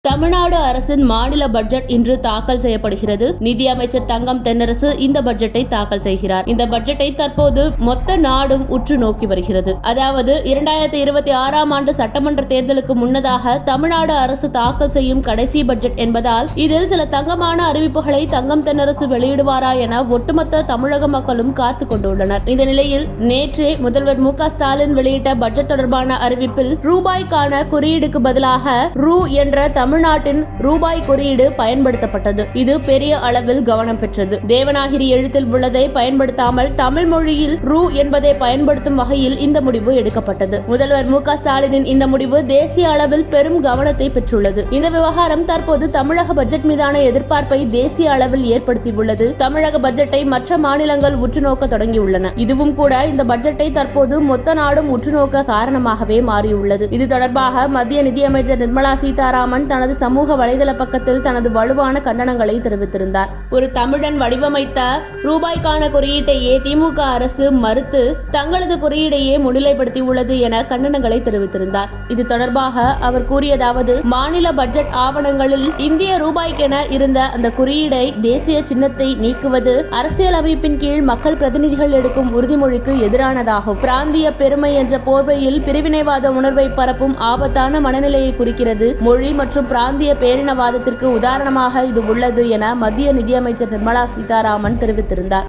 தமிழ்நாடு அரசின் மாநில பட்ஜெட் இன்று தாக்கல் செய்யப்படுகிறது. நிதியமைச்சர் தங்கம் தென்னரசு இந்த பட்ஜெட்டை தாக்கல் செய்கிறார். இந்த பட்ஜெட்டை தற்போது மொத்த நாடும் உற்று நோக்கி வருகிறது. அதாவது 2026ஆம் ஆண்டு சட்டமன்ற தேர்தலுக்கு முன்னதாக தமிழ்நாடு அரசு தாக்கல் செய்யும் கடைசி பட்ஜெட் என்பதால் இதில் சில தங்கமான அறிவிப்புகளை தங்கம் தென்னரசு வெளியிடுவாரா என ஒட்டுமொத்த தமிழக மக்களும் காத்துக் கொண்டுள்ளனர். இந்த நிலையில் நேற்றே முதல்வர் மு க ஸ்டாலின் வெளியிட்ட பட்ஜெட் தொடர்பான அறிவிப்பில் ரூபாய்க்கான குறியீடுக்கு பதிலாக ரூ என்ற தமிழ்நாட்டின் ரூபாய் குறியீடு பயன்படுத்தப்பட்டது. இது பெரிய அளவில் கவனம் பெற்றது. தேவநாகிரி எழுத்தில் உள்ளதை பயன்படுத்தாமல் தமிழ் மொழியில் ரூ என்பதை பயன்படுத்தும் வகையில் இந்த முடிவு எடுக்கப்பட்டது. முதல்வர் மு க ஸ்டாலினின் இந்த முடிவு தேசிய அளவில் பெரும் கவனத்தை பெற்றுள்ளது. இந்த விவகாரம் தற்போது தமிழக பட்ஜெட் மீதான எதிர்பார்ப்பை தேசிய அளவில் ஏற்படுத்தியுள்ளது. தமிழக பட்ஜெட்டை மற்ற மாநிலங்கள் உற்றுநோக்க தொடங்கியுள்ளன. இதுவும் கூட இந்த பட்ஜெட்டை தற்போது மொத்த நாடும் உற்றுநோக்க காரணமாகவே மாறியுள்ளது. இது தொடர்பாக மத்திய நிதியமைச்சர் நிர்மலா சீதாராமன் தனது சமூக வலைதள பக்கத்தில் தனது வலுவான கண்டனங்களை தெரிவித்திருந்தார். ஒரு தமிழன் வடிவமைத்த ரூபாய்க்கான குறியீட்டையே திமுக அரசு மறுத்து தங்களது குறியீடையே முன்னிலைப்படுத்தியுள்ளது என கண்டனங்களை தெரிவித்திருந்தார். இது தொடர்பாக அவர் கூறியதாவது: மாநில பட்ஜெட் ஆவணங்களில் இந்திய ரூபாய்க்கென இருந்த அந்த குறியீடை தேசிய சின்னத்தை நீக்குவது அரசியலமைப்பின் கீழ் மக்கள் பிரதிநிதிகள் எடுக்கும் உறுதிமொழிக்கு எதிரானதாகும். பிராந்திய பெருமை என்ற போர்வையில் பிரிவினைவாத உணர்வை பரப்பும் ஆபத்தான மனநிலையை குறிக்கிறது. மொழி மற்றும் பிராந்திய பேரினவாதத்திற்கு உதாரணமாக இது உள்ளது என மத்திய நிதியமைச்சர் நிர்மலா சீதாராமன் தெரிவித்திருந்தார்.